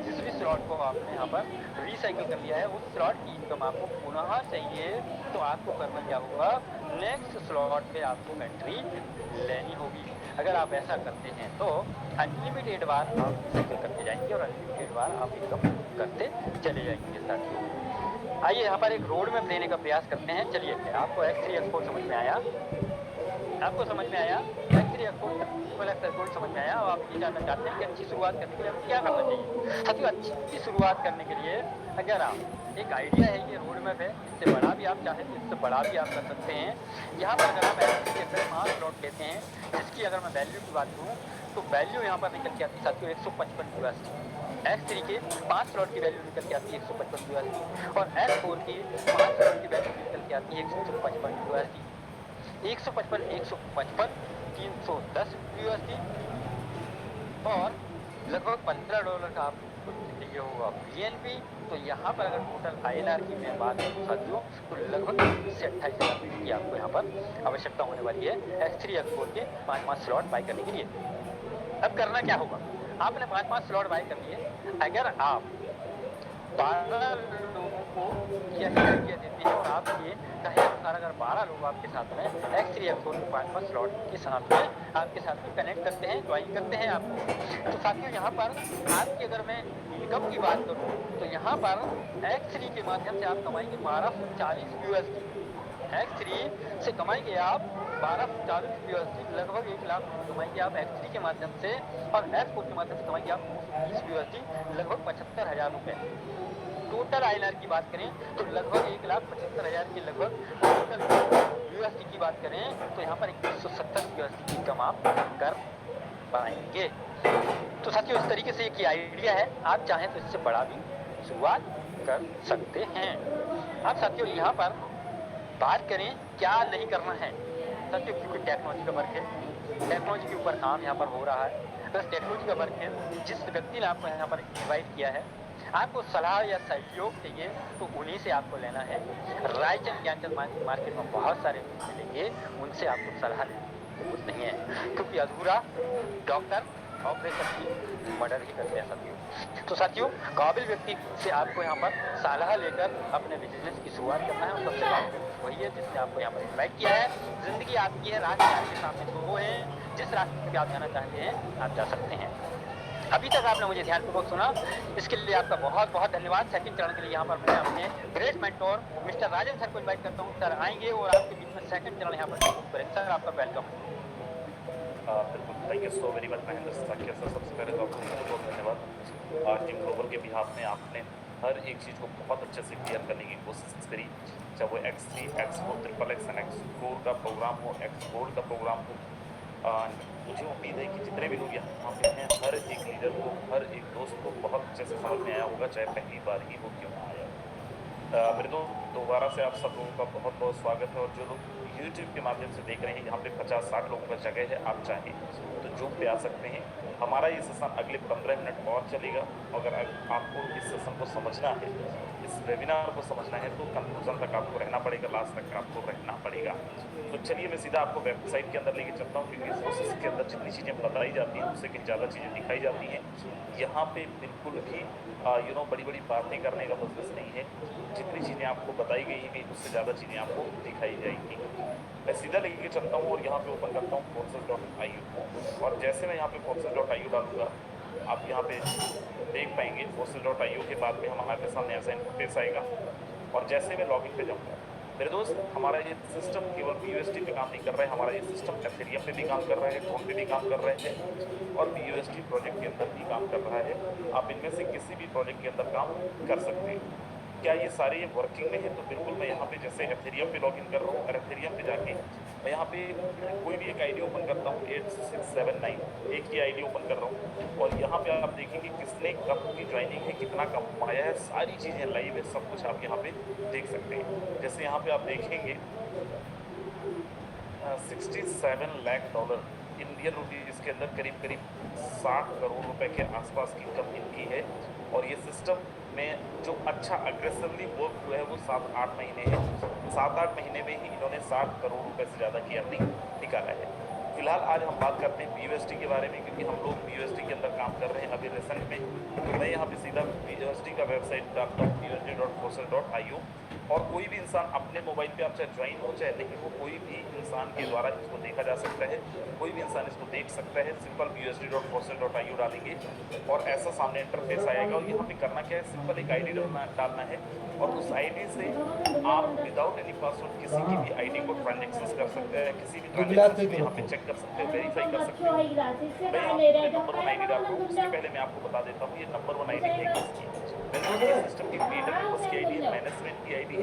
जिस भी स्लॉट को आपने यहाँ पर रिसाइकल कर लिया है, उस स्लॉट की इनकम आपको पुनः चाहिए तो आपको करना क्या होगा? नेक्स्ट स्लॉट पे आपको एंट्री लेनी होगी। अगर आप ऐसा करते हैं तो अनलिमिटेड बार आप रिसाइकल करते जाएंगे और अनलिमिटेड बार आप इनकम करते चले जाएंगे साथियों। आइए यहाँ पर एक रोड मैप लेने का प्रयास करते हैं। चलिए आपको X3 X4 समझ में आया? आपको समझ में आया? X3 X4 समझ में आया? और आप ये जानना चाहते हैं कि अच्छी शुरुआत करने के लिए आपको क्या करना चाहिए? साथियों अच्छी शुरुआत करने के लिए अगर आप एक आइडिया है, ये रोड मैप है, इससे बड़ा भी आप चाहें तो इससे बड़ा भी आप कर सकते हैं। यहाँ पर अगर आप X3 के अंदर 5 स्लॉट लेते हैं, जिसकी अगर मैं वैल्यू की बात करूँ तो वैल्यू यहाँ पर निकल के आती है साथियों 155 USD। X3 के 5 स्लॉट की वैल्यू निकल के आती है 155 USD और X4 की 5 स्लॉट की वैल्यू निकल के आती है 155 USD। 155, 155, 310 USD और लगभग $15 का आपको चाहिए होगा BNB। तो यहाँ पर अगर टोटल INR की मैं बात करूँ साथियों तो लगभग 20 से 28 हज़ार की आपको यहाँ पर आवश्यकता होने वाली है X3 X4 के 5 स्लॉट बाय करने के लिए। अब करना क्या होगा? आपने 5 स्लॉट बाय कर लिए। अगर आप 12 लोगों को यही आइडिया देते हैं और आप ये कहे अनुसार अगर 12 लोग आपके साथ में X3 X4 के 5 स्लॉट के साथ में आपके साथ में कनेक्ट करते हैं, ज्वाइन करते हैं आपको, तो साथियों यहाँ पर आपकी अगर मैं इनकम की बात करूँ तो यहाँ पर X3 के माध्यम से आप कमाएंगे 1240 USD। X3 से कमाएंगे आप 1240 USD, लगभग 1 लाख कमाएंगे आप X3 के माध्यम से और X4 के माध्यम से कमाएंगे आप 220 USD, लगभग 75,000 रुपए। टोटल INR की बात करें तो लगभग 1,75,000 के लगभग टोटल USD की बात करें तो यहाँ पर 2170 USD की इनकम आप कर पाएंगे। तो साथियों इस तरीके से एक आइडिया है, आप चाहें तो इससे बड़ा भी शुरुआत कर सकते हैं। अब साथियों यहाँ पर बात करें क्या नहीं करना है साथियों, क्योंकि टेक्नोलॉजी का वर्क है, टेक्नोलॉजी के ऊपर काम यहाँ पर हो रहा है। बस टेक्नोलॉजी का वर्क है, जिस व्यक्ति ने आपको यहाँ पर इन्वाइट किया है, आपको सलाह या सहयोग चाहिए तो उन्हीं से आपको लेना है। रायचंद ज्ञानचंद मार्केट में बहुत सारे मिलेंगे, उनसे आपको सलाह लेने की जरूरत नहीं है, क्योंकि अधूरा डॉक्टर ऑपरेशन की मर्डर ही करते हैं साथियों। तो साथियों काबिल व्यक्ति से आपको यहाँ पर सलाह लेकर अपने बिजनेस की शुरुआत करना है और सबसे काबिल वही है जिसने आपको यहाँ पर इन्वाइट किया है। जिंदगी आपकी है, रास्ते आपके सामने दो हैं, जिस रास्ते पे आप जाना चाहते हैं आप जा सकते हैं। अभी तक आपने मुझे ध्यानपूर्वक सुना, इसके लिए आपका बहुत बहुत धन्यवाद। सेकंड चरण के लिए यहाँ पर मैं अपने ग्रेट मेंटोर मिस्टर राजन सर को इन्वाइट करता हूँ। सर आएंगे और आपके बीच में सेकंड चरण यहाँ पर सर आपका वेलकम। बिल्कुल, thank you so very much Mahendra Saikia sir. सबसे पहले तो आपको बहुत बहुत धन्यवाद। टीम ग्लोबल के बिहाफ में आपने हर एक चीज़ को बहुत अच्छे से क्लियर करने की कोशिश करी, चाहे वो X3, X4, XXX and X4 का प्रोग्राम हो, X4 का प्रोग्राम हो। मुझे उम्मीद है कि जितने भी लोग यहाँ पे हैं, हर एक लीडर को, हर एक दोस्त को बहुत अच्छे से समझ में आया होगा, चाहे पहली बार ही वो क्यों ना आया। मेरे दोबारा से आप सब लोगों का बहुत बहुत स्वागत है। और जो लोग YouTube के माध्यम से देख रहे हैं, यहाँ पे 50-60 लोगों का जगह है, आप चाहें तो जूम पे आ सकते हैं। हमारा ये सेशन अगले 15 मिनट और चलेगा। अगर आपको इस सेशन को समझना है, इस वेबिनार को समझना है, तो कंक्लूजन तक आपको रहना पड़ेगा, लास्ट तक आपको रहना पड़ेगा। तो चलिए मैं सीधा आपको वेबसाइट के अंदर लेके चलता हूँ, क्योंकि इस प्रोसेस के अंदर जितनी चीज़ें बताई जाती हैं उससे कहीं ज़्यादा चीज़ें दिखाई जाती हैं। यहाँ पे बिल्कुल भी बड़ी बड़ी बातें करने का बिजनेस नहीं है। जितनी चीज़ें आपको बताई गई हैं उससे ज़्यादा चीज़ें आपको दिखाई जाएंगी। मैं सीधा लेके चलता हूँ और यहाँ पे ओपन करता हूँ forces.io और जैसे मैं यहाँ पे forces.io डालूंगा, आप यहाँ पे देख पाएंगे forces.io के बाद में हमारे सामने ऐसा इंटरफेस आएगा। और जैसे मैं लॉगिन पे जाऊँगा, मेरे दोस्त, हमारा ये सिस्टम केवल BUSD पे काम नहीं कर रहा है, हमारा ये सिस्टम एथेरियम पे भी काम कर रहा है, ट्रोन पे भी काम कर रहे हैं और BUSD प्रोजेक्ट के अंदर भी काम कर रहा है। आप इनमें से किसी भी प्रोजेक्ट के अंदर काम कर सकते हैं। क्या ये सारे ये वर्किंग में है? तो बिल्कुल मैं यहाँ पे जैसे एथेरियम पे लॉगिन कर रहा हूँ और एथेरियम पे जाके मैं यहाँ पे कोई भी एक आईडी ओपन करता हूँ, 8679 एक ही आईडी ओपन कर रहा हूँ और यहाँ पे आप देखेंगे किसने कब की ज्वाइनिंग है, कितना कमाया है, सारी चीज़ें लाइव है, सब कुछ आप यहाँ पे देख सकते हैं। जैसे यहाँ पे आप देखेंगे $67 लाख इंडियन रुपीज़ के अंदर करीब 60 करोड़ रुपए के आसपास की इनकम इनकी है। और ये सिस्टम में जो अच्छा अग्रेसिवली वर्क हुआ है वो 7-8 महीने है। 7-8 महीने में ही इन्होंने 60 करोड़ रुपए से ज़्यादा की अर्निंग निकाला है। फिलहाल आज हम बात करते हैं BUSD के बारे में, क्योंकि हम लोग BUSD के अंदर काम कर रहे हैं अभी रिसेंट में। तो मैं यहाँ पे सीधा BUSD का वेबसाइट डालता हूँ BUSD.FOSIL.io, और कोई भी इंसान अपने मोबाइल पे आप चाहे ज्वाइन हो चाहे नहीं हो, कोई भी इंसान के द्वारा इसको देखा जा सकता है, कोई भी इंसान इसको देख सकता है। सिंपल BUSD.FOSIL.io डालेंगे और ऐसा सामने इंटरफेस आएगा, और यहाँ पे करना क्या है, सिंपल एक ID डालना है, और उस ID से आप विदाउट एनी पासवर्ड किसी की भी ID को ट्रांजेक्शन कर सकते हैं, किसी भी ट्रांजेक्शन को यहाँ पे चेक कर सकते हो, वेरीफाई कर सकते हो। मैं यहाँ पे नंबर 1 ID डालता हूँ। उससे पहले मैं आपको बता देता हूँ ये नंबर 1 ID है किसकी। ये सिस्टम की क्रिएटर पर्पस की ID है, मैनेजमेंट की ID है।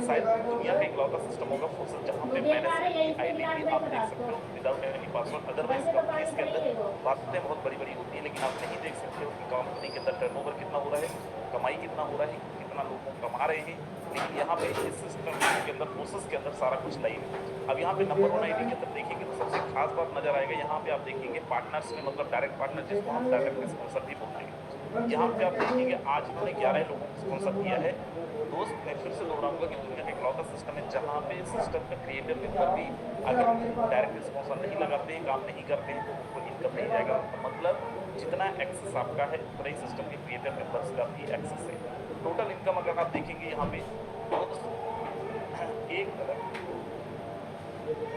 शायद दुनिया का इकलौता सिस्टम होगा FOSIL जहाँ पे मैनेजमेंट की ID भी आप देख सकते हो without any password. Otherwise companies के अंदर बातें बहुत बड़ी बड़ी होती है, लेकिन आप नहीं देख सकते हो कि कंपनी के अंदर टर्नओवर कितना हो रहा है, कमाई कितना हो रहा है, कितना लोग कमा रहे हैं। लेकिन यहाँ पे इस सिस्टम के अंदर प्रोसेस के अंदर सारा कुछ लाइव है। अब यहाँ पे नंबर 1 ID के अंदर देखेंगे तो सबसे खास बात नजर आएगा, यहाँ पे आप देखेंगे पार्टनर्स में, मतलब डायरेक्ट पार्टनर जिसको हम डायरेक्ट स्पॉन्सर भी बोलते हैं। यहाँ पे आप देखेंगे आज इन्होंने 11 लोगों को स्पॉन्सर किया है। दोस्त मैं फिर से दोहराऊंगा कि दुनिया का इकलौता सिस्टम है जहाँ पे सिस्टम का क्रिएटर के ऊपर भी अगर डायरेक्ट स्पॉन्सर नहीं लगाते हैं, काम नहीं करते हैं, तो उनको इनकम नहीं जाएगा। मतलब जितना एक्सेस आपका है उतना ही सिस्टम के क्रिएटर मेंबर्स का भी एक्सेस है। टोटल इनकम अगर आप देखेंगे यहाँ पे एक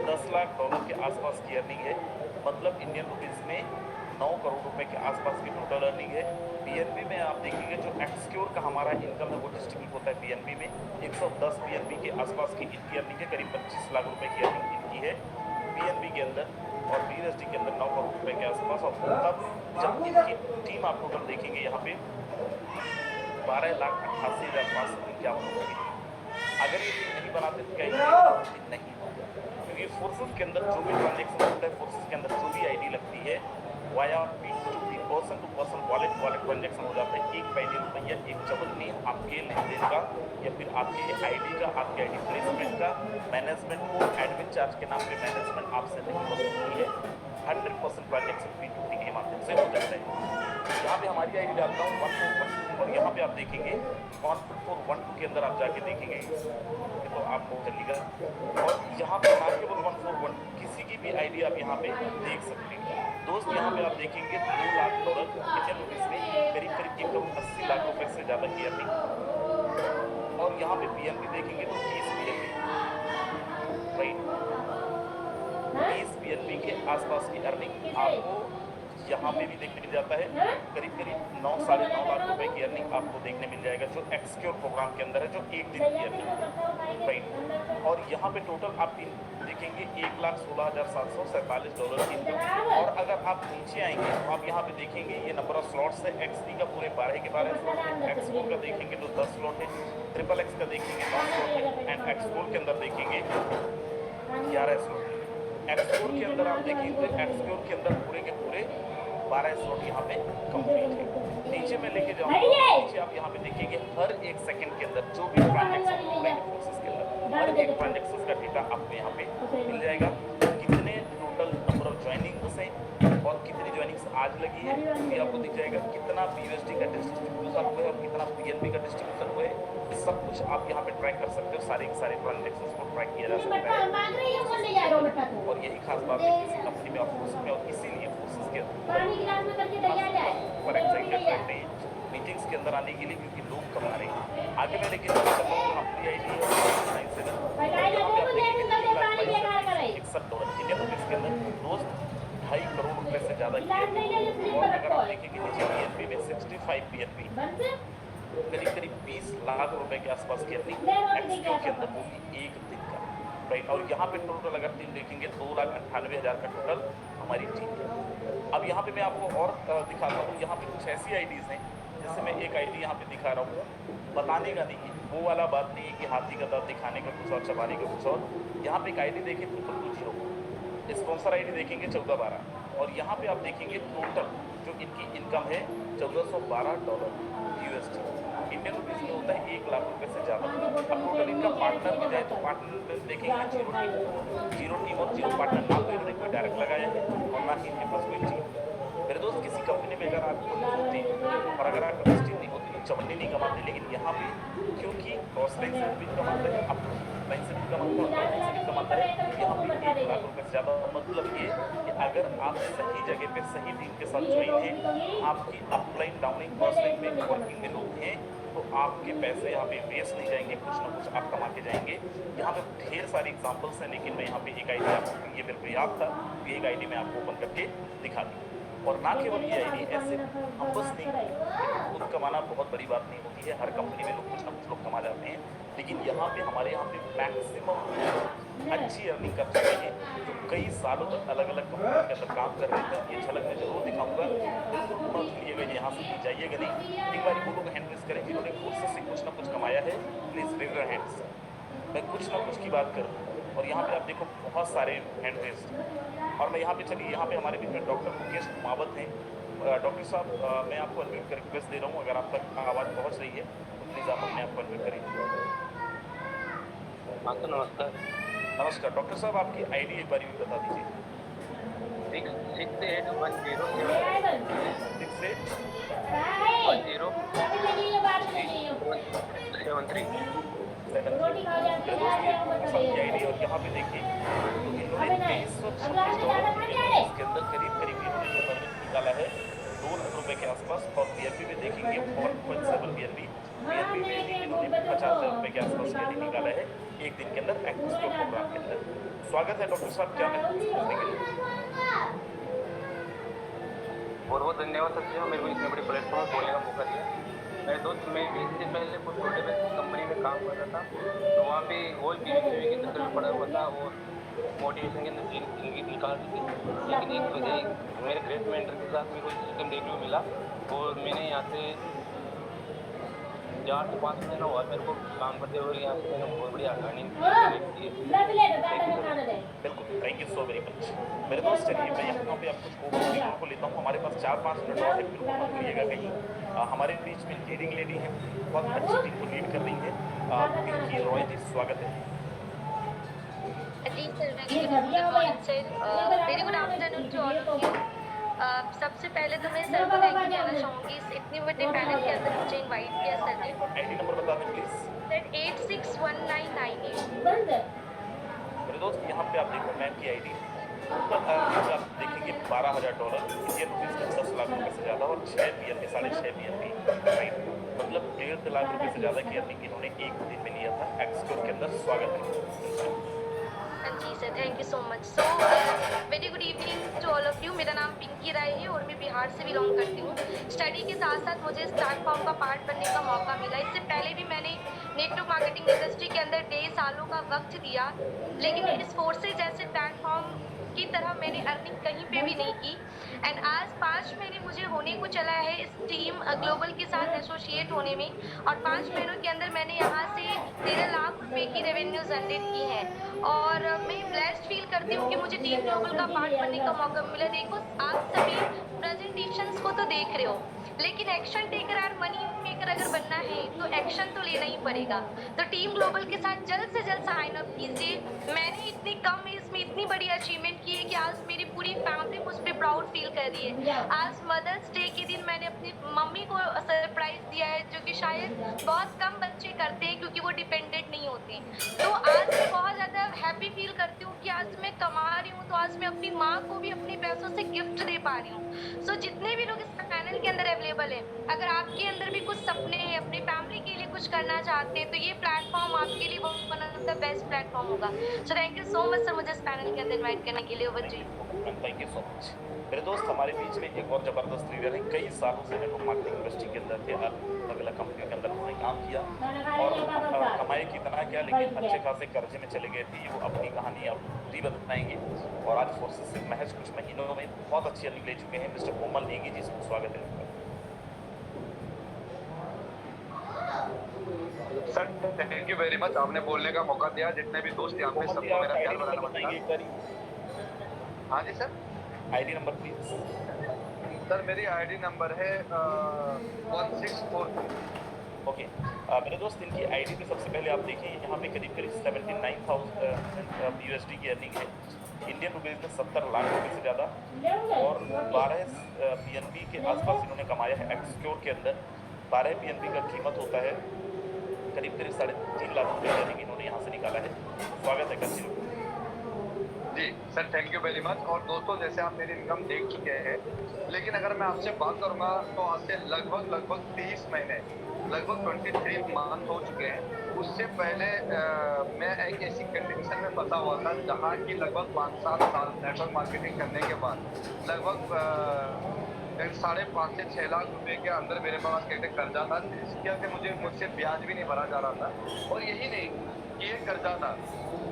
10 लाख डॉलर के आसपास की अर्निंग है, मतलब इंडियन रुपीज में 9 करोड़ रुपए के आसपास की टोटल अर्निंग है। BNB में आप देखेंगे जो एक्सक्योर का हमारा इनकम है वो डिस्ट्रीब्यूट होता है BNB में। 110 BNB के आसपास की इनकी अर्निंग है, करीब 25 लाख रुपए की अर्निंग इनकी है BNB के अंदर, और BUSD के अंदर 9 करोड़ रुपए के आसपास। और तब जब इनकी टीम आप टोटल देखेंगे यहाँ पे 12,88,551 रुपए की। अगर ये टीम नहीं बनाते तो क्या नहीं होगा, क्योंकि फोर्सेस के अंदर जो भी ट्रांजेक्शन होता है, फोर्सेस के अंदर जो भी ID लगती है via P2P person to person wallet transaction हो जाता है। एक पहले रुपया एक चवन्नी आपके लेन देन का या फिर आपके ID का, आपके ID प्लेसमेंट का, मैनेजमेंट को एडमिन चार्ज के नाम पे मैनेजमेंट आपसे नहीं वसूलती है। 100% ट्रांजेक्शन P2P के माध्यम से हो जाता है। यहाँ पे हमारी ID डालता हूँ 1412, और यहाँ पे आप देखेंगे 1412 के अंदर आप जाके देखेंगे तो आपको चलेगा। और यहाँ पे ना केवल 1412 किसी की भी ID आप यहाँ पे देख सकते हैं। दोस्त यहाँ पे आप देखेंगे 2 लाख डॉलर इंडियन रुपीज में करीब इनकम 80 लाख रुपए से ज़्यादा की अर्निंग। और यहाँ पे BNB देखेंगे तो 30 BNB, राइट, 30 BNB के आसपास की अर्निंग आपको यहाँ पे भी देखने मिल जाता है। करीब 9 साढ़े 9 लाख रुपए की अर्निंग आपको देखने मिल जाएगा जो एक्सक्योर प्रोग्राम के अंदर है, जो एक दिन की अर्निंग, राइट। और यहाँ पे टोटल आप देखेंगे $1,16,747 की इनकम। और अगर आप नीचे आएंगे तो आप यहाँ पे देखेंगे ये नंबर ऑफ स्लॉट्स है। XD का पूरे 12 के 12 स्लॉट है, X4 का देखेंगे तो 10 स्लॉट है, XXX का देखेंगे 9 स्लॉट है, एंड X4 के अंदर देखेंगे 11 स्लॉट है। X4 के अंदर आप देखेंगे X4 के अंदर पूरे के पूरे 12 स्लॉट यहाँ पे कंप्लीट है। नीचे में लेके जाऊंगा, नीचे आप यहाँ पे देखेंगे हर एक सेकंड के अंदर जो भी ट्रांजेक्शन हो रहा है प्रोसेस के अंदर, हर एक ट्रांजेक्शन का डेटा आपको यहाँ पे मिल जाएगा। कितने टोटल नंबर ऑफ ज्वाइनिंग्स हैं और कितनी ज्वाइनिंग्स आज लगी है ये आपको दिख जाएगा। कितना BUSD का डिस्ट्रीब्यूशन हुआ है और कितना BNB का डिस्ट्रीब्यूशन हुआ है, सब कुछ आप यहाँ पे ट्रैक कर सकते हो। सारे के सारे ट्रांजेक्शन को ट्रैक किया जा सकता है। और यही खास बात है किसी कंपनी में और फोर्सेस में, और इसीलिए फोर्सेस के पर एक्साइटेड रहते हैं मीटिंग्स के अंदर आने के लिए, क्योंकि लोग कमा रहे हैं। आगे मैं लेके चल रहा हूँ अपनी ID $61 इंडियन रुपीज के अंदर रोज 2.5 करोड़ रुपए से ज्यादा की। और अगर आप देखेंगे नीचे BNB में 65 BNB करीब 20 लाख रुपए के आसपास की अर्निंग एक्सक्यू के अंदर होगी एक दिन का, राइट। और यहाँ पे टोटल अगर टीम देखेंगे 2,98,000 का टोटल हमारी टीम है। अब यहाँ पे मैं आपको और दिखाता हूँ, यहाँ पे कुछ ऐसी IDs हैं, जैसे मैं एक ID यहाँ पे दिखा रहा हूँ, बताने का नहीं है, वो वाला बात नहीं है कि हाथी का दांत दिखाने का कुछ और चबाने का कुछ और। यहाँ पे एक ID देखें 200, स्पॉन्सर ID देखेंगे 1412, और यहाँ पे आप देखेंगे टोटल जो इनकी इनकम है $1,412 USD, इंडियन रुपीज में होता है 1 लाख रुपए से ज़्यादा। अब टोटल इनका पार्टनर में जाए तो पार्टनर में देखेंगे जीरो टीम और जीरो पार्टनर, ना तो इन्होंने कोई डायरेक्ट लगाया है और ना ही इनके पास कोई टीम। मेरे दोस्त किसी कंपनी में अगर आप होते हैं और अगर आपका टीम नहीं होता चवन्नी नहीं कमाते, लेकिन यहाँ पे क्योंकि क्रॉस लाइन से भी कमाते हैं, अप लाइन से भी कमाते हैं और डाउन लाइन से भी कमाता है, यहाँ पे 1 लाख रुपए से ज़्यादा। मतलब ये कि अगर आप सही जगह पे सही टीम के साथ ज्वाइन हैं, आपकी अपलाइन डाउनलाइन क्रॉस लाइन में वर्किंग में लोग हैं, तो आपके पैसे यहाँ पे वेस्ट नहीं जाएंगे, कुछ ना कुछ आप कमा के जाएंगे। यहाँ पे ढेर सारी एग्जांपल्स हैं, लेकिन मैं यहाँ पे एक आईडी आपको, ये मेरे को याद था, ये एक आईडी मैं आपको ओपन करके दिखा दी। और ना केवल ये आईडी ऐसे हम बस नहीं, खुद कमाना बहुत बड़ी बात नहीं होती है, हर कंपनी में लोग कुछ ना कुछ लोग कमा जाते हैं, लेकिन यहाँ पे हमारे यहाँ पे मैक्सिमम अच्छी अर्निंग कर चुके हैं जो कई सालों तक अलग अलग कंपनी के अंदर काम कर रहे थे। ये झलक मैं जरूर दिखाऊंगा, बिल्कुल मत भूलिएगा, यहाँ से भी जाइएगा नहीं। एक बार वो लोग हैंड रेस करें जिन्होंने कोर्सेज से कुछ ना कुछ कमाया है, प्लीज़ रेज योर हैंड्स। मैं कुछ ना कुछ की बात करूँ, और यहाँ पे आप देखो बहुत सारे हैंड रेस। और मैं यहाँ पे चलिए, यहाँ पे हमारे बीच में डॉक्टर मुकेश कुमावत हैं। डॉक्टर साहब, मैं आपको अनम्यूट कर रिक्वेस्ट दे रहा हूँ, अगर आप तक आवाज़ पहुँच रही है तो प्लीज़ आप अपने आप को अनम्यूट करिए। हाँ सर, नमस्कार। नमस्कार डॉक्टर साहब, आपकी आईडी एक बार बता दीजिए। 6 आईडी। और यहाँ पे देखिए तो इन्होंने $2326 इसके अंदर करीब करीब इन्होंने जो बजट निकाला है 2 लाख रुपए के आसपास। और बीआरपी में देखेंगे 4.7 बीआरपी में इन्होंने 50,000 रुपए के आसपास बीआरपी निकाला है एक दिन के अंदर एक्टिव प्रोग्राम के अंदर। स्वागत है डॉक्टर साहब, क्या मैं पूछने के लिए? बहुत बहुत धन्यवाद सर जी, मेरे को इतने बड़े प्लेटफॉर्म बोलने का मौका दिया। मेरे दोस्त, मैं 20 दिन पहले कुछ छोटे बेसिस कंपनी में काम कर रहा था, तो वहाँ पे वही पीवी के चक्कर में पड़ा हुआ था और मोटिवेशन के अंदर जिंदगी निकाल दी थी। लेकिन एक मेरे ग्रेट मेंटर के साथ मेरे को सिस्टम रिव्यू मिला और मैंने यहाँ से 4 से 5 महीना हुआ मेरे को काम करते हुए, यहाँ से मैंने बहुत बढ़िया अर्निंग की। बिल्कुल, thank you so very much मेरे दोस्त। चलिए मैं यहाँ पे आपको कोविड को लेता हूँ, हमारे पास 4-5 मिनट और है, बिल्कुल मत भूलिएगा कहीं। हमारे बीच में लीडिंग लेडी है, बहुत अच्छी टीम को लीड कर रही है, पिंकी रॉय जी, स्वागत है। जी sir, very good afternoon to all of you. सबसे पहले तो मैं सर को थैंक यू कहना चाहूँगी, इस इतनी बड़े पैनल के अंदर मुझे इनवाइट किया सर ने। आईडी नंबर बता दें प्लीज। सर 861998। मेरे दोस्त यहाँ पे आप देखो मैम की आईडी, आप देखेंगे $12,000 इंडियन रुपीज़ के 10 लाख रुपए से ज़्यादा, और 6 बीएनपी 6.5 बीएनपी राइट, मतलब 1.5 लाख रुपए से ज़्यादा की अर्निंग इन्होंने एक दिन में लिया था एक्सक्योर के अंदर। स्वागत है। जी sir, thank you so much. So very good evening to all of you. मेरा नाम पिंकी राय है और मैं बिहार से बिलोंग करती हूँ। स्टडी के साथ साथ मुझे इस प्लेटफॉर्म का पार्ट बनने का मौका मिला। इससे पहले भी मैंने नेटवर्क मार्केटिंग इंडस्ट्री के अंदर 1.5 सालों का वक्त दिया, लेकिन इस फोर्सेज जैसे प्लेटफॉर्म की तरह मैंने अर्निंग कहीं पे भी नहीं की। एंड आज 5 महीने मुझे होने को चला है इस टीम ग्लोबल के साथ एसोसिएट होने में, और 5 महीनों के अंदर मैंने यहाँ से 13 लाख रुपए की रेवेन्यू जनरेट की है। और मैं ब्लेस्ड फील करती हूँ कि मुझे टीम ग्लोबल का पार्ट बनने का मौका मिला। देखो, आप सभी प्रेजेंटेशंस को तो देख रहे हो, लेकिन एक्शन टेकर और मनी मेकर अगर बनना है तो एक्शन तो लेना ही पड़ेगा। तो टीम ग्लोबल के साथ जल्द से जल्द साइन अप कीजिए। मैंने इतनी कम एज में इतनी बड़ी अचीवमेंट की है कि आज मेरी पूरी फैमिली मुझ पर प्राउड फील कर रही है। आज मदर्स डे के दिन मैंने अपनी मम्मी को सरप्राइज दिया है, जो कि शायद बहुत कम बच्चे करते हैं क्योंकि वो डिपेंडेंट नहीं होती। तो आज मैं बहुत ज़्यादा हैप्पी फील करती हूँ कि आज मैं कमा रही हूँ, तो आज मैं अपनी माँ को भी अपने पैसों से गिफ्ट दे पा रही हूँ। सो जितने भी लोग इस पैनल के अंदर अवेलेबल है, अगर आपके अंदर भी कुछ सपने हैं, अपनी फैमिली के लिए कुछ करना चाहते हैं, तो ये प्लेटफॉर्म आपके लिए one of the best platform होगा। So thank you so much sir, मुझे इस पैनल के अंदर इन्वाइट करने के लिए। Over to you. Thank you so much मेरे दोस्त। हमारे बीच में एक और जबरदस्त लीडर है, कई सालों से नेटवर्क मार्केटिंग इंडस्ट्री के अंदर थे, अलग अलग कंपनियों के अंदर उन्होंने काम किया और कमाए कितना क्या, लेकिन अच्छे खासे कर्जे में चले गए थे। वो अपनी कहानी अब भी बताएंगे और आज फोर्सेस से महज कुछ महीनों में बहुत अच्छी अर्निंग ले चुके हैं। मिस्टर कोमल नेगी जी, स्वागत है sir. Thank you very much, आपने बोलने का मौका दिया। जितने भी दोस्त यहाँ पे सबको मेरा प्यार भरा नमस्कार। हाँ जी sir, ID number please. Sir मेरी आईडी नंबर है 1642। ओके मेरे दोस्त, इनकी आईडी पे सबसे पहले आप देखें, यहाँ पे करीब करीब 79,000 USD की अर्निंग है, इंडियन रुपीज़ में 70 लाख रुपये से ज़्यादा, और 12 BNB के आसपास इन्होंने कमाया है एक्सक्योर के अंदर। 12 पीएनबी का कीमत होता है करीब करीब 3.5 लाख रुपए, यानी कि इन्होंने यहाँ से निकाला है। स्वागत है, कंटिन्यू। जी sir, thank you very much. और दोस्तों, जैसे आप मेरी इनकम देख चुके हैं, लेकिन अगर मैं आपसे बात करूंगा तो आज से लगभग 30 महीने, लगभग 23 मंथ हो चुके हैं। उससे पहले मैं एक ऐसी कंडीशन में फंसा हुआ था जहाँ की लगभग 5-7 साल नेटवर्क मार्केटिंग करने के बाद लगभग 5.5 से 6 लाख रुपए के अंदर मेरे पास कहते कर्जा था, जिसके मुझसे ब्याज भी नहीं भरा जा रहा था। और यही नहीं कि ये कर्जा था,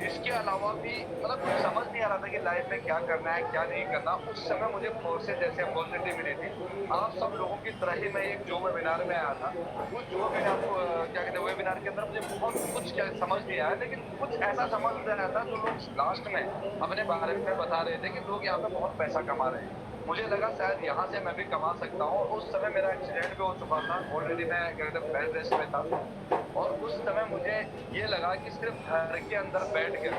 इसके अलावा भी मतलब कुछ समझ नहीं आ रहा था कि लाइफ में क्या करना है क्या नहीं करना। उस समय मुझे फोर्सेज जैसे अपॉर्चुनिटी मिली थी। आप सब लोगों की तरह ही मैं एक जो वेबिनार में आया था, उस जो वेबिनार को क्या कहते हैं, वेबिनार के अंदर मुझे बहुत कुछ क्या समझ नहीं आया, लेकिन कुछ ऐसा समझ आया था जो लोग लास्ट में अपने बारे में बता रहे थे कि लोग यहाँ पे बहुत पैसा कमा रहे हैं। मुझे लगा शायद यहाँ से मैं भी कमा सकता हूँ। उस समय मेरा एक्सीडेंट भी हो चुका था, ऑलरेडी मैं कहते बेड रेस्ट में था। और उस समय मुझे ये लगा कि सिर्फ घर के अंदर बेड पे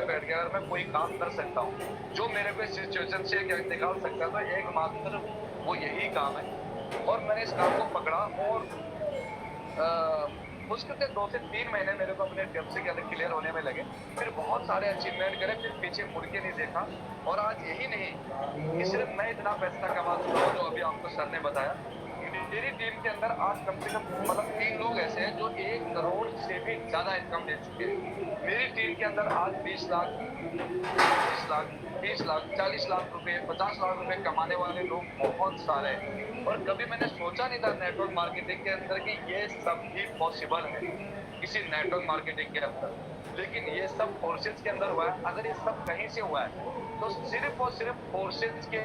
बैठ के अगर मैं कोई काम कर सकता हूँ जो मेरे को सिचुएशन से निकाल सकता है, तो एकमात्र वो यही काम है। और मैंने इस काम को पकड़ा और मुश्किल से 2 से 3 महीने मेरे को अपने डेब्ट से क्लियर होने में लगे। फिर बहुत सारे अचीवमेंट करे, फिर पीछे मुड़ के नहीं देखा। और आज यही नहीं कि सिर्फ मैं इतना पैसा कमा चुका हूँ जो अभी आपको सर ने बताया। मेरी टीम के अंदर आज कम से कम मतलब 3 लोग ऐसे हैं जो 1 करोड़ से भी ज्यादा इनकम ले चुके हैं। मेरी टीम के अंदर आज 20 लाख, 25 लाख, 30 लाख, 40 लाख रुपए, 50 लाख रुपए कमाने वाले लोग बहुत सारे हैं। और कभी मैंने सोचा नहीं था नेटवर्क मार्केटिंग के अंदर कि ये सब भी पॉसिबल है किसी नेटवर्क मार्केटिंग के अंदर। लेकिन ये सब फोर्सेज के अंदर हुआ है। अगर ये सब कहीं से हुआ है तो सिर्फ और सिर्फ फोर्सेज के